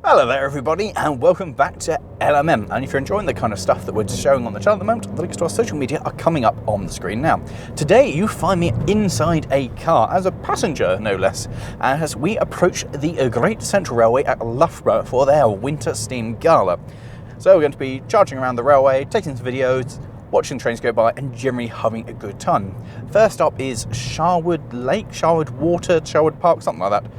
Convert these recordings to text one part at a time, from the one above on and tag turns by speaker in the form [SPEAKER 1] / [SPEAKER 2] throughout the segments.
[SPEAKER 1] Hello there everybody and welcome back to LMM, and if you're enjoying the kind of stuff that we're showing on the channel at the moment, the links to our social media are coming up on the screen now. Today you find me inside a car, as a passenger no less, as we approach the Great Central Railway at Loughborough for their Winter Steam Gala. So we're going to be charging around the railway, taking some videos, watching trains go by and generally having a good time. First up is Sharwood Lake, Sharwood Water, Sharwood Park, something like that.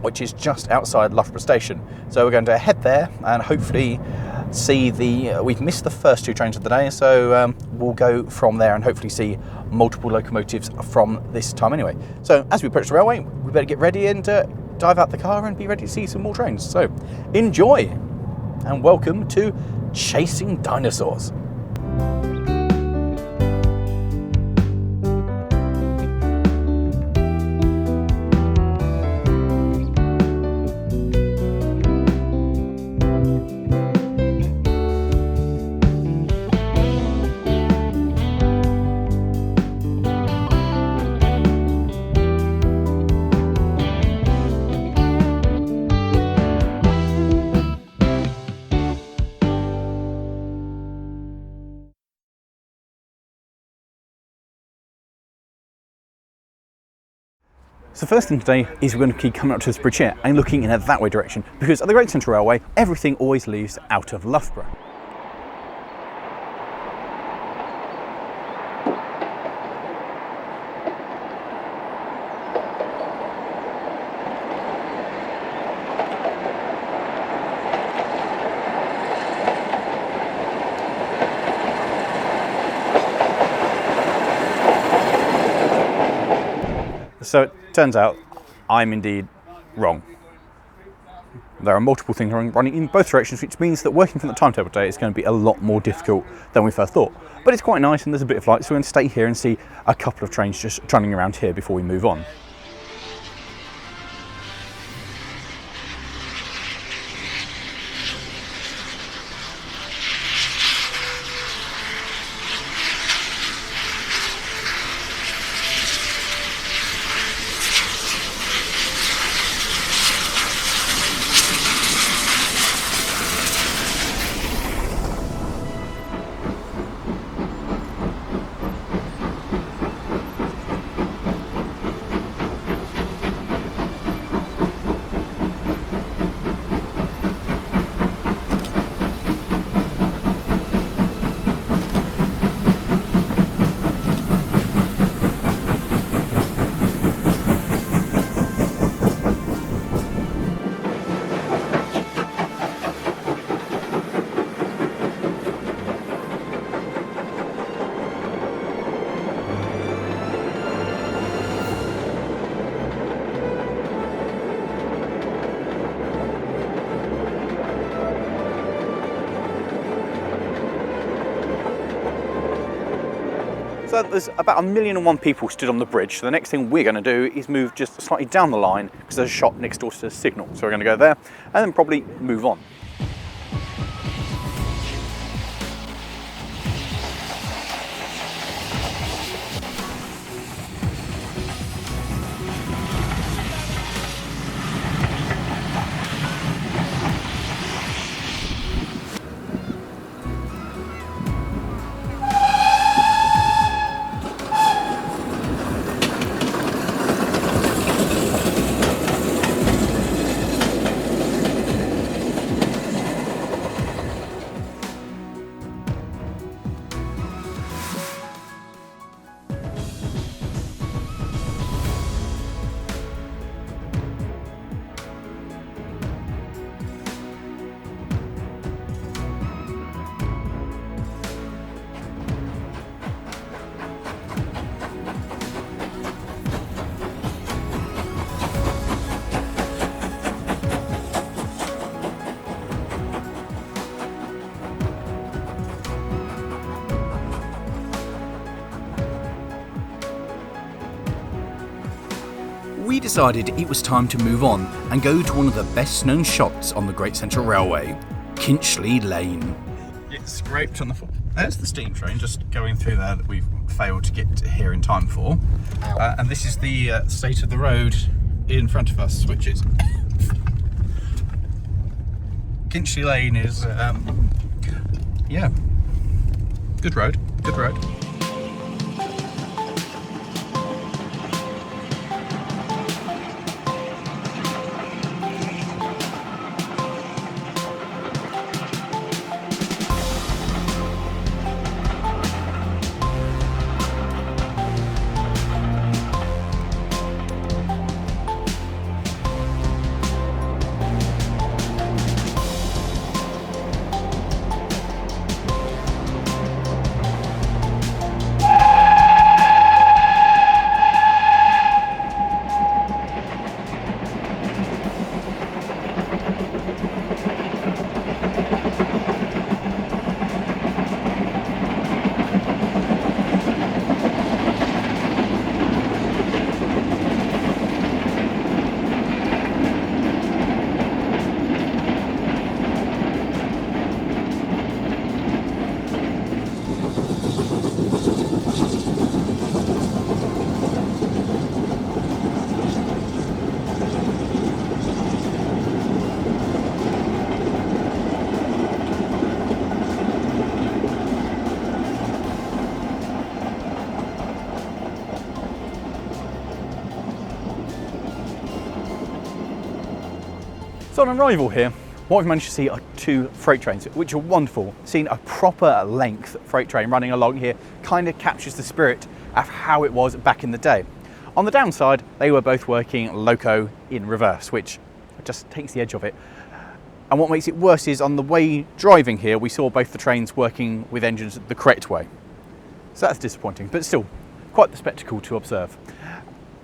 [SPEAKER 1] Which is just outside Loughborough Station. So we're going to head there and hopefully see we've missed the first two trains of the day, so we'll go from there and hopefully see multiple locomotives from this time anyway. So as we approach the railway, we better get ready and dive out the car and be ready to see some more trains. So enjoy and welcome to Chasing Dinosaurs. So the first thing today is we're going to keep coming up to this bridge here and looking in a that way direction, because at the Great Central Railway everything always leaves out of Loughborough. So it turns out I'm indeed wrong. There are multiple things running in both directions, which means that working from the timetable today is going to be a lot more difficult than we first thought. But it's quite nice and there's a bit of light, so we're going to stay here and see a couple of trains just running around here before we move on. So there's about 1,000,001 people stood on the bridge, so the next thing we're going to do is move just slightly down the line because there's a shop next door to the signal. So we're going to go there and then probably move on. We decided it was time to move on and go to one of the best known shops on the Great Central Railway, Kinchley Lane. It's scraped on the floor. There's the steam train just going through there that we've failed to get here in time for. And this is the state of the road in front of us, which is Kinchley Lane is, yeah, good road, good road. So on arrival here, what we've managed to see are 2 freight trains, which are wonderful. Seeing a proper length freight train running along here kind of captures the spirit of how it was back in the day. On the downside, they were both working loco in reverse, which just takes the edge of it. And what makes it worse is on the way driving here, we saw both the trains working with engines the correct way. So that's disappointing, but still quite the spectacle to observe.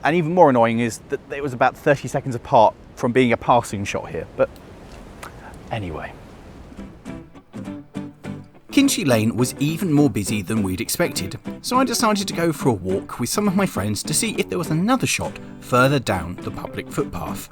[SPEAKER 1] And even more annoying is that it was about 30 seconds apart from being a passing shot here, but anyway. Kinchley Lane was even more busy than we'd expected, so I decided to go for a walk with some of my friends to see if there was another shot further down the public footpath.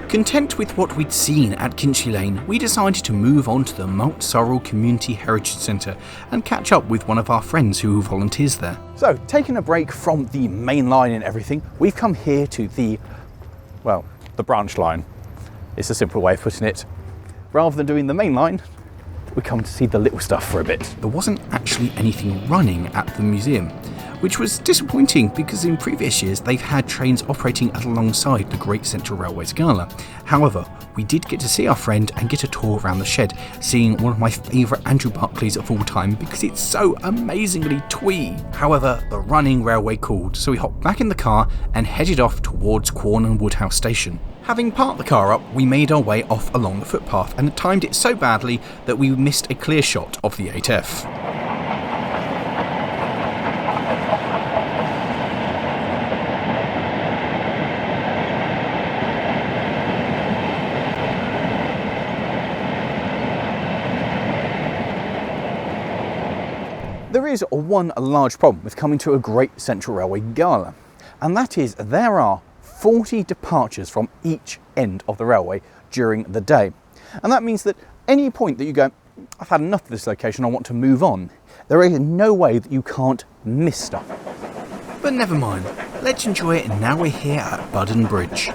[SPEAKER 1] Content with what we'd seen at Kinchley Lane, we decided to move on to the Mount Sorrel Community Heritage Centre and catch up with one of our friends who volunteers there. So, taking a break from the main line and everything, we've come here to the branch line. It's a simple way of putting it. Rather than doing the main line, we come to see the little stuff for a bit. There wasn't actually anything running at the museum, which was disappointing because in previous years they've had trains operating alongside the Great Central Railways Gala. However, we did get to see our friend and get a tour around the shed, seeing one of my favourite Andrew Barclays of all time because it's so amazingly twee. However, the running railway called, so we hopped back in the car and headed off towards Quorn and Woodhouse Station. Having parked the car up, we made our way off along the footpath and timed it so badly that we missed a clear shot of the 8F. There is one large problem with coming to a Great Central Railway Gala, and that is there are 40 departures from each end of the railway during the day. And that means that any point that you go, I've had enough of this location, I want to move on, there is no way that you can't miss stuff. But never mind, let's enjoy it now we're here at Budden Bridge.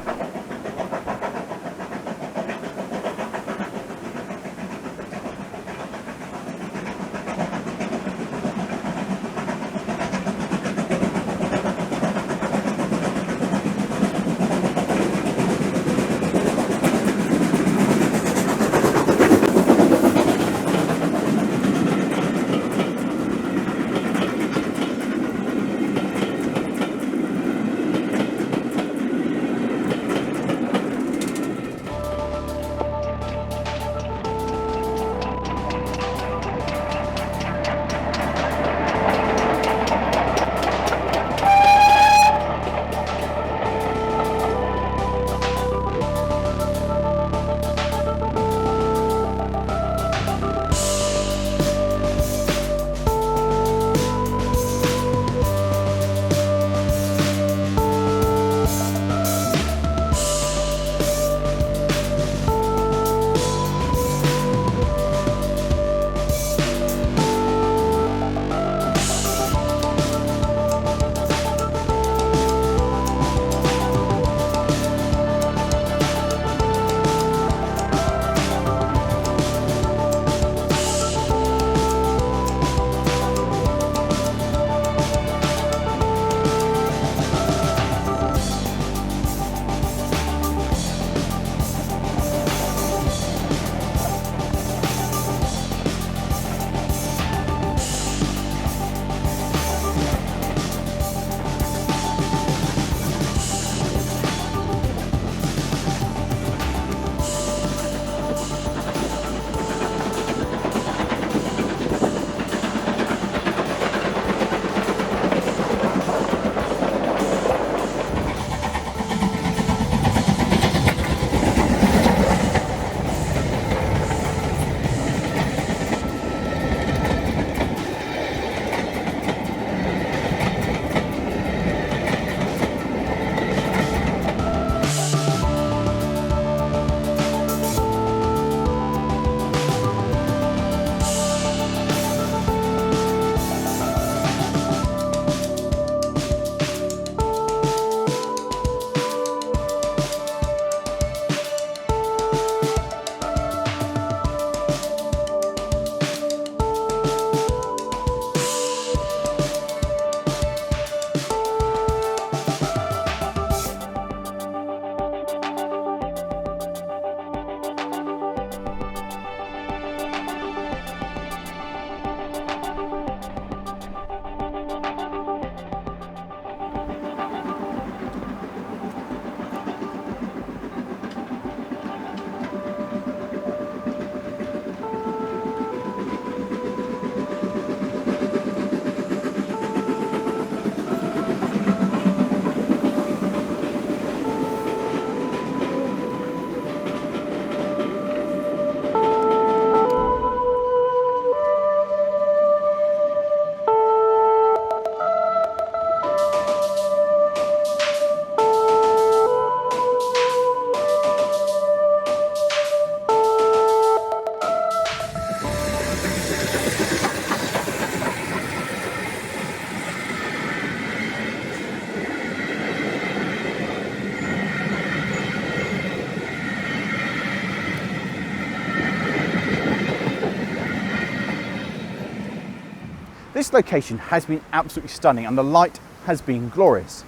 [SPEAKER 1] this location has been absolutely stunning and the light has been glorious.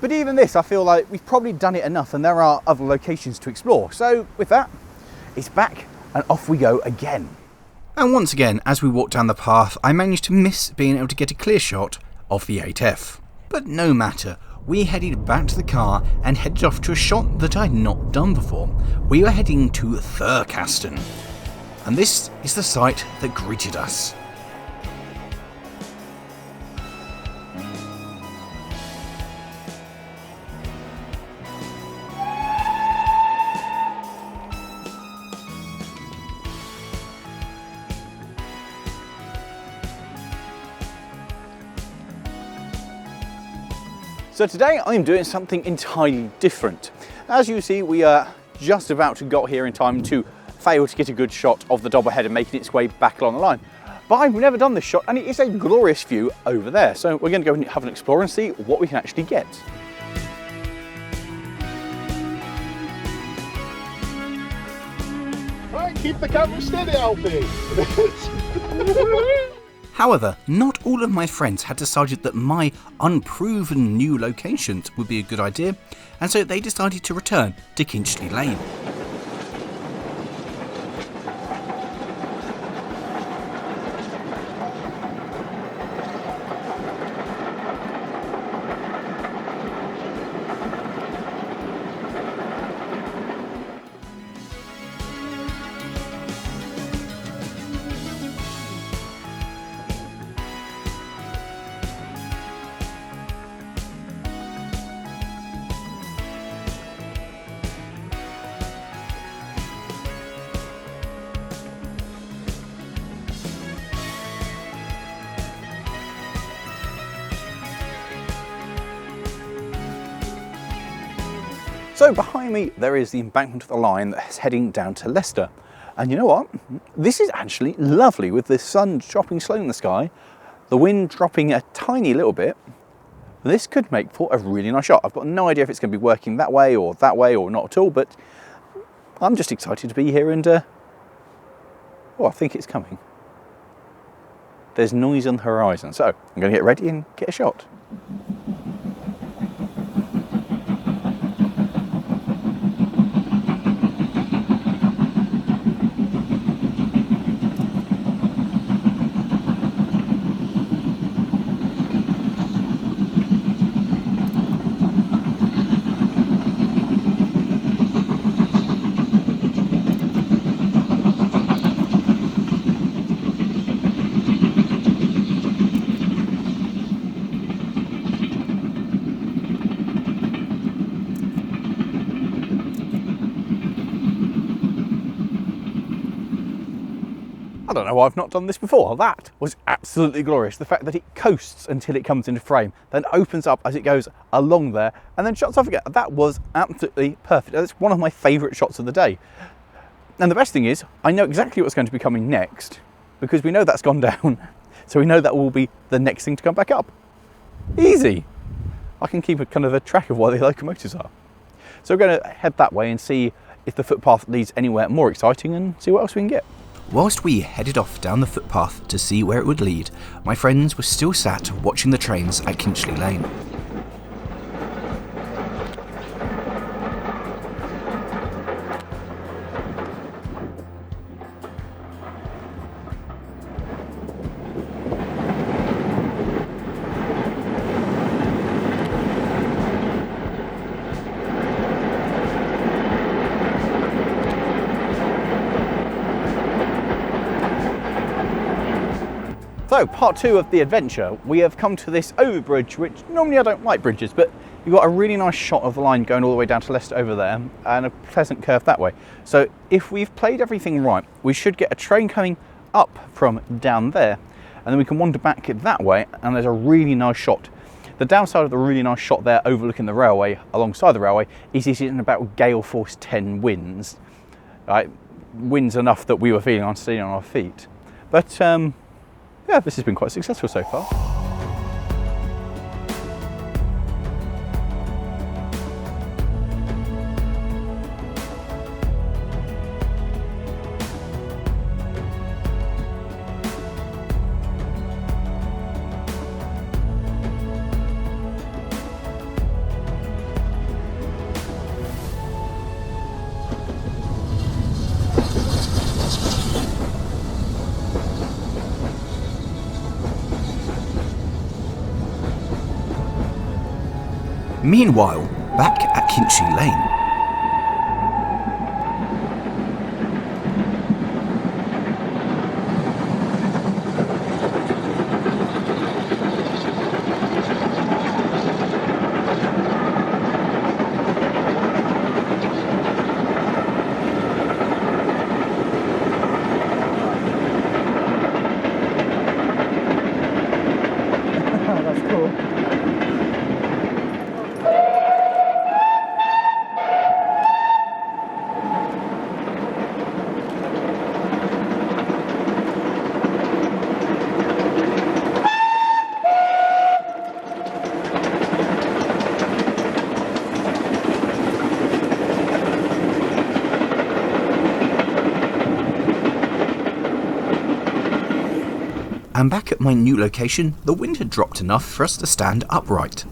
[SPEAKER 1] But even this, I feel like we've probably done it enough and there are other locations to explore. So with that, it's back and off we go again. And once again, as we walk down the path, I managed to miss being able to get a clear shot of the 8F. But no matter, we headed back to the car and headed off to a shot that I'd not done before. We were heading to Thurcaston, and this is the site that greeted us. So today I'm doing something entirely different. As you see, we are just about to got here in time to fail to get a good shot of the Dobberheader making its way back along the line. But I've never done this shot and it is a glorious view over there. So we're going to go and have an explore and see what we can actually get.
[SPEAKER 2] Right, keep the camera steady, Alfie.
[SPEAKER 1] However, not all of my friends had decided that my unproven new locations would be a good idea, and so they decided to return to Kinchley Lane. So behind me there is the embankment of the line that's heading down to Leicester. And you know what? This is actually lovely with the sun dropping slowly in the sky, the wind dropping a tiny little bit. This could make for a really nice shot. I've got no idea if it's going to be working that way or not at all, but I'm just excited to be here and oh, I think it's coming. There's noise on the horizon, so I'm going to get ready and get a shot. I don't know why I've not done this before. That was absolutely glorious. The fact that it coasts until it comes into frame, then opens up as it goes along there, and then shuts off again. That was absolutely perfect. That's one of my favourite shots of the day. And the best thing is, I know exactly what's going to be coming next, because we know that's gone down, so we know that will be the next thing to come back up. Easy. I can keep a kind of a track of where the locomotives are. So we're going to head that way and see if the footpath leads anywhere more exciting and see what else we can get. Whilst we headed off down the footpath to see where it would lead, my friends were still sat watching the trains at Kinchley Lane. So, part two of the adventure, we have come to this overbridge, which normally I don't like bridges, but you've got a really nice shot of the line going all the way down to Leicester over there, and a pleasant curve that way. So if we've played everything right, we should get a train coming up from down there, and then we can wander back that way, and there's a really nice shot. The downside of the really nice shot there overlooking the railway, alongside the railway, is it's in about gale force 10 winds. Right? Winds enough that we were feeling unsteady on our feet. But yeah, this has been quite successful so far. Meanwhile, back at Kinchley Lane. And back at my new location, the wind had dropped enough for us to stand upright.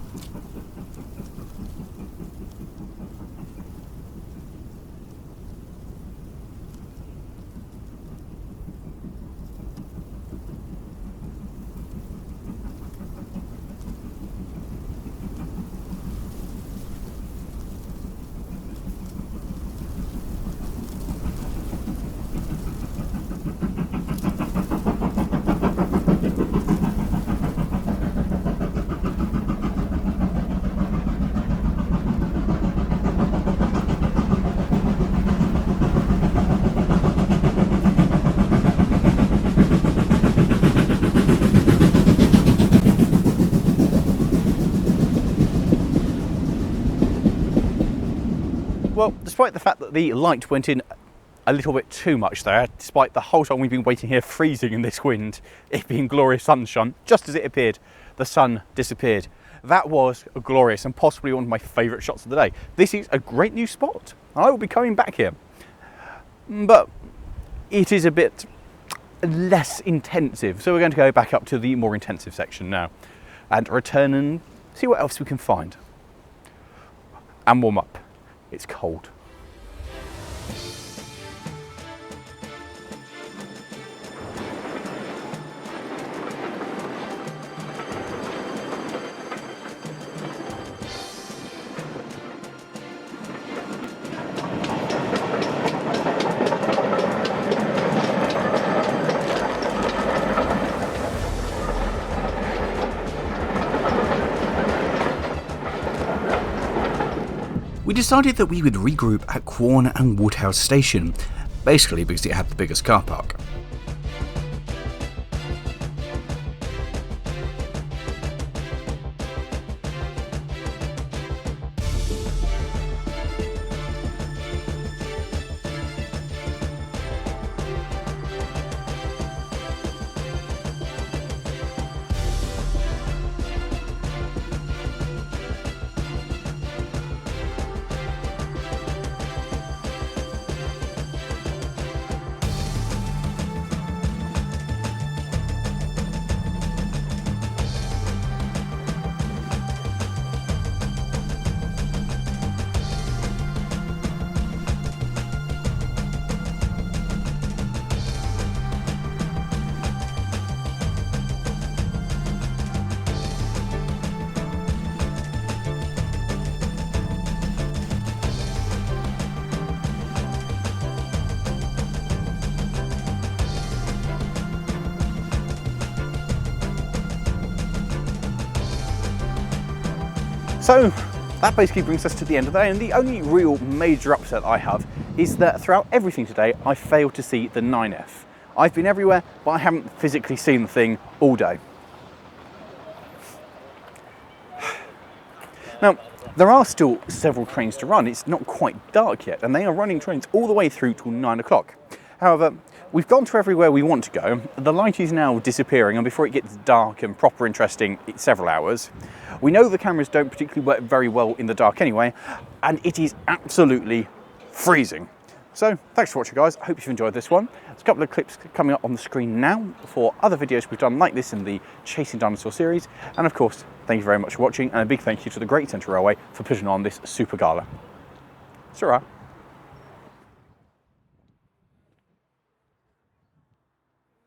[SPEAKER 1] Well, despite the fact that the light went in a little bit too much there, despite the whole time we've been waiting here freezing in this wind, it being glorious sunshine, just as it appeared, the sun disappeared. That was glorious and possibly one of my favourite shots of the day. This is a great new spot. I will be coming back here. But it is a bit less intensive, so we're going to go back up to the more intensive section now and return and see what else we can find. And warm up. It's cold. We decided that we would regroup at Quorn and Woodhouse Station, basically because it had the biggest car park. So that basically brings us to the end of the day, and the only real major upset I have is that throughout everything today I failed to see the 9F. I've been everywhere, but I haven't physically seen the thing all day. Now, there are still several trains to run. It's not quite dark yet, and they are running trains all the way through till 9 o'clock. However, we've gone to everywhere we want to go. The light is now disappearing, and before it gets dark and proper interesting, it's several hours. We know the cameras don't particularly work very well in the dark anyway, and it is absolutely freezing. So, thanks for watching, guys. I hope you've enjoyed this one. There's a couple of clips coming up on the screen now for other videos we've done like this in the Chasing Dinosaur series. And of course, thank you very much for watching, and a big thank you to the Great Central Railway for putting on this super gala. Sura.